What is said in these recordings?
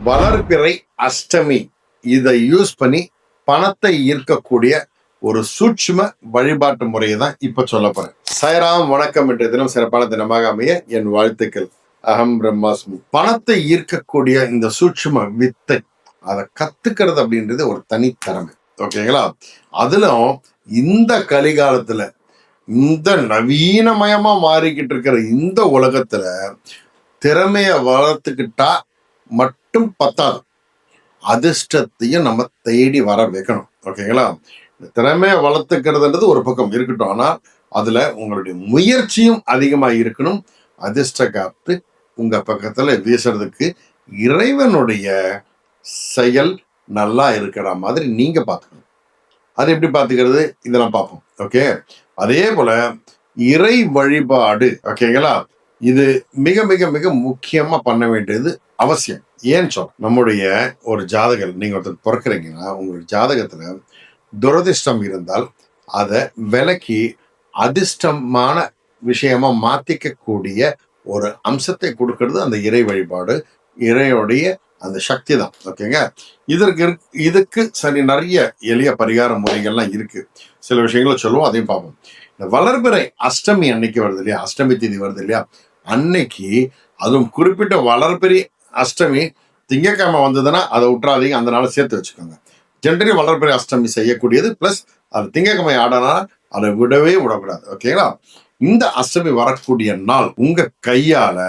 வளர்பிறை அஷ்டமி இதை யூஸ் பண்ணி பணத்தை ஈர்க்கக்கூடிய ஒரு சூட்சும வழிபாட்டு முறையை தான் இப்ப சொல்ல போறேன். சாய்ராம், வணக்கம். என்ற தினம் சிறப்பான தினமாக அமைய என் வாழ்த்துக்கள். அகம் பிரம்மாஸ்மி. பணத்தை ஈர்க்கக்கூடிய இந்த சூட்சும வித்தை அதை கத்துக்கிறது அப்படின்றது ஒரு தனித்திறமை. ஓகேங்களா? அதிலும் இந்த கலிகாலத்துல இந்த நவீனமயமா மாறிக்கிட்டு இருக்கிற இந்த உலகத்துல திறமைய வளர்த்துக்கிட்டா மட்டும் பத்தாது, அதிர்ஷ்டத்தையும் நம்ம தேடி வர வைக்கணும். ஓகேங்களா? திறமையை வளர்த்துக்கிறதுன்றது ஒரு பக்கம் இருக்கட்டும், ஆனால் அதுல உங்களுடைய முயற்சியும் அதிகமா இருக்கணும். அதிர்ஷ்ட காத்து உங்க பக்கத்துல வீசுறதுக்கு இறைவனுடைய செயல் நல்லா இருக்கிற மாதிரி நீங்க பார்த்துக்கணும். அது எப்படி பார்த்துக்கிறது இதெல்லாம் பார்ப்போம். ஓகே, அதே போல இறை வழிபாடு, ஓகேங்களா, இது மிக மிக மிக முக்கியமா பண்ண வேண்டியது அவசியம். ஏன்னு சொல்ல, நம்முடைய ஒரு ஜாதகம், நீங்க ஒருத்தர் பிறக்கிறீங்கன்னா உங்களுடைய ஜாதகத்துல துரதிர்ஷ்டம் இருந்தால் அதை விலக்கி அதிர்ஷ்டமான விஷயமா மாத்திக்க கூடிய ஒரு அம்சத்தை கொடுக்கறது அந்த இறை வழிபாடு, இறையோடைய அந்த சக்தி தான். ஓகேங்க, இதுக்கு சரி நிறைய எளிய பரிகார முறைகள்லாம் இருக்கு. சில விஷயங்களை சொல்லுவோம், அதையும் பார்ப்போம். இந்த வளர்பிறை அஷ்டமி அன்னைக்கு வருது இல்லையா, அஷ்டமி தேதி வருது இல்லையா, அன்னைக்கு அதுவும் குறிப்பிட்ட வளர்பிறை அஷ்டமி திங்கக்கிழமை வந்ததுன்னா அதை விட்டுறாதீங்க, அந்த நாளை சேர்த்து வச்சுக்கோங்க. ஜென்ரலி வளர்பிறை அஷ்டமி செய்யக்கூடியது, பிளஸ் அது திங்கக்கிழமை ஆடனா அதை விடவே விடக்கூடாது. ஓகேங்களா? இந்த அஷ்டமி வரக்கூடிய நாள் உங்க கையால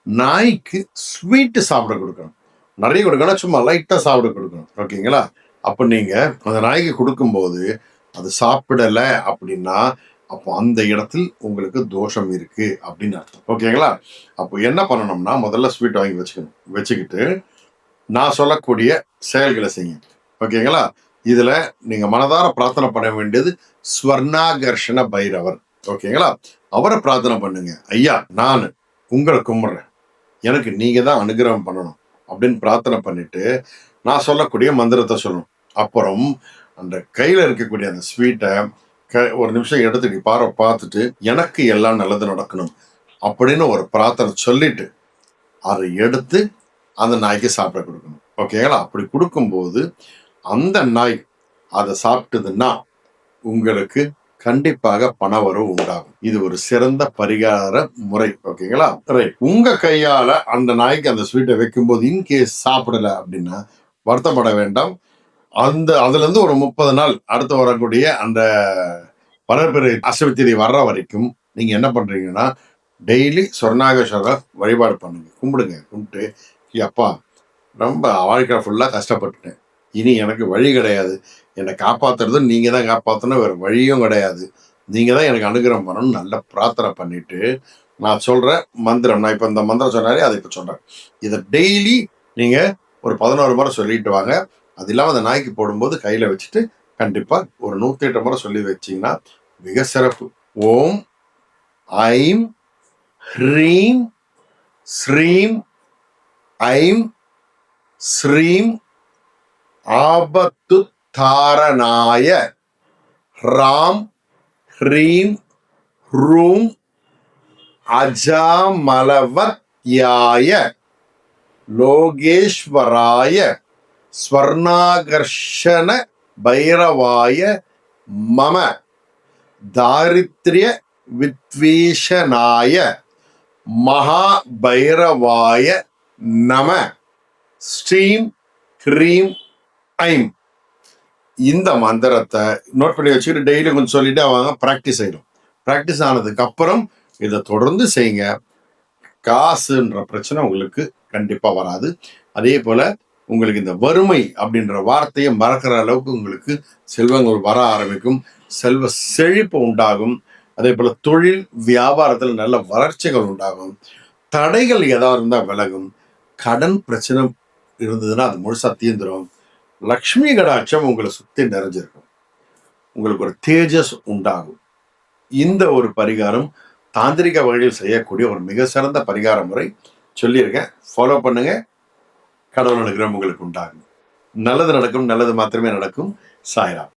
நாய்க்கு ஸ்வீட்டு சாப்பிட கொடுக்கணும். நிறைய கொடுக்கணும், சும்மா லைட்டா சாப்பிட கொடுக்கணும். ஓகேங்களா? அப்ப நீங்க அந்த நாய்க்கு கொடுக்கும்போது அது சாப்பிடல அப்படின்னா அப்போ அந்த இடத்தில் உங்களுக்கு தோஷம் இருக்கு அப்படின்னு அர்த்தம். ஓகேங்களா? அப்போ என்ன பண்ணணும்னா, முதல்ல ஸ்வீட் வாங்கி வச்சுக்கிட்டு நான் சொல்லக்கூடிய செயல்களை செய்யுங்க. ஓகேங்களா? இதுல நீங்க மனதார பிரார்த்தனை பண்ண வேண்டியது ஸ்வர்ணாகர்ஷண பைரவர். ஓகேங்களா? அவரை பிரார்த்தனை பண்ணுங்க. ஐயா, நான் உங்களை கும்பிடுறேன், எனக்கு நீங்க தான் அனுகிரகம் பண்ணணும் அப்படின்னு பிரார்த்தனை பண்ணிட்டு நான் சொல்லக்கூடிய மந்திரத்தை சொல்லணும். அப்புறம் அந்த கையில இருக்கக்கூடிய அந்த ஸ்வீட்டை ஒரு நிமிஷம் எடுத்து பார்த்துட்டு எனக்கு எல்லாம் நல்லது நடக்கணும் அப்படின்னு ஒரு பிரார்த்தனை சொல்லிட்டு அதை எடுத்து அந்த நாய்க்கு சாப்பிட கொடுக்கணும். ஓகேங்களா? அப்படி கொடுக்கும்போது அந்த நாய் அதை சாப்பிட்டதுன்னா உங்களுக்கு கண்டிப்பாக பணவரவு உண்டாகும். இது ஒரு சிறந்த பரிகார முறை. ஓகேங்களா? உங்க கையால அந்த நாய்க்கு அந்த ஸ்வீட்டை வைக்கும்போது இன்கேஸ் சாப்பிடல அப்படின்னா வருத்தப்பட வேண்டாம். அதுல இருந்து ஒரு 30 நாள் அடுத்து வரக்கூடிய அந்த வளர்பிறை அஷ்டமி தேதி வர்ற வரைக்கும் நீங்க என்ன பண்றீங்கன்னா, டெய்லி சொர்ணாகேஸ்வரர் வழிபாடு பண்ணுங்க, கும்பிடுங்க. கும்பிட்டு, அப்பா, ரொம்ப வாழ்க்கை ஃபுல்லா கஷ்டப்பட்டுட்டேன், இனி எனக்கு வழி கிடையாது, என்னை காப்பாத்துறது நீங்க தான் காப்பாற்றணும், வேற வழியும் கிடையாது, நீங்க தான் எனக்கு அனுகிரகம் பண்ணணும் நல்ல பிரார்த்தனை பண்ணிட்டு நான் சொல்ற மந்திரம், நான் இப்ப இந்த மந்திரம் சொன்னாரே அதை இப்ப சொல்றேன், இதை டெய்லி நீங்க ஒரு 11 முறை சொல்லிட்டு வாங்க. அது இல்லாமல் அந்த நாய்க்கு போடும்போது கையில வச்சுட்டு கண்டிப்பா ஒரு 108 முறை சொல்லி வச்சீங்கன்னா மிக சிறப்பு. ஓம் ஐம் ஹ்ரீம் ஸ்ரீம் ஐம் ஸ்ரீம் ஆபத்து தாரணாய ராம் ஹ்ரீம் ரூம் அஜாமலவத்யாய லோகேஸ்வராய ஸ்வர்ணாகர்ஷண பைரவாய மம தாரித்ரிய வித்வேஷனாய மகா பைரவாய நம ஸ்ரீம் ஹ்ரீம் ஐம். இந்த மந்திரத்தை நோட் பண்ணி வச்சுக்கிட்டு டெய்லி கொஞ்சம் சொல்லிட்டு அவங்க ப்ராக்டிஸ் ஆயிடும். ப்ராக்டிஸ் ஆனதுக்கு அப்புறம் இதை தொடர்ந்து செய்யுங்க. காசுன்ற பிரச்சனை உங்களுக்கு கண்டிப்பா வராது. அதே போல உங்களுக்கு இந்த வறுமை அப்படின்ற வார்த்தையை மறக்கிற அளவுக்கு உங்களுக்கு செல்வங்கள் வர ஆரம்பிக்கும், செல்வ செழிப்பு உண்டாகும். அதே போல தொழில் வியாபாரத்தில் நல்ல வளர்ச்சிகள் உண்டாகும். தடைகள் ஏதாவது இருந்தால் விலகும். கடன் பிரச்சனை இருந்ததுன்னா அது முழுசா தீர்ந்துடும். லக்ஷ்மி கடாட்சம் உங்களை சுத்தி நிறைஞ்சிருக்கும். உங்களுக்கு ஒரு தேஜஸ் உண்டாகும். இந்த ஒரு பரிகாரம் தாந்திரிக வகையில் செய்யக்கூடிய ஒரு மிக சிறந்த பரிகார முறை சொல்லியிருக்கேன். ஃபாலோ பண்ணுங்க. கடவுள் அனுகிரகம் உங்களுக்கு உண்டாகும். நல்லது நடக்கும், நல்லது மாத்திரமே நடக்கும். சாய்ராம்.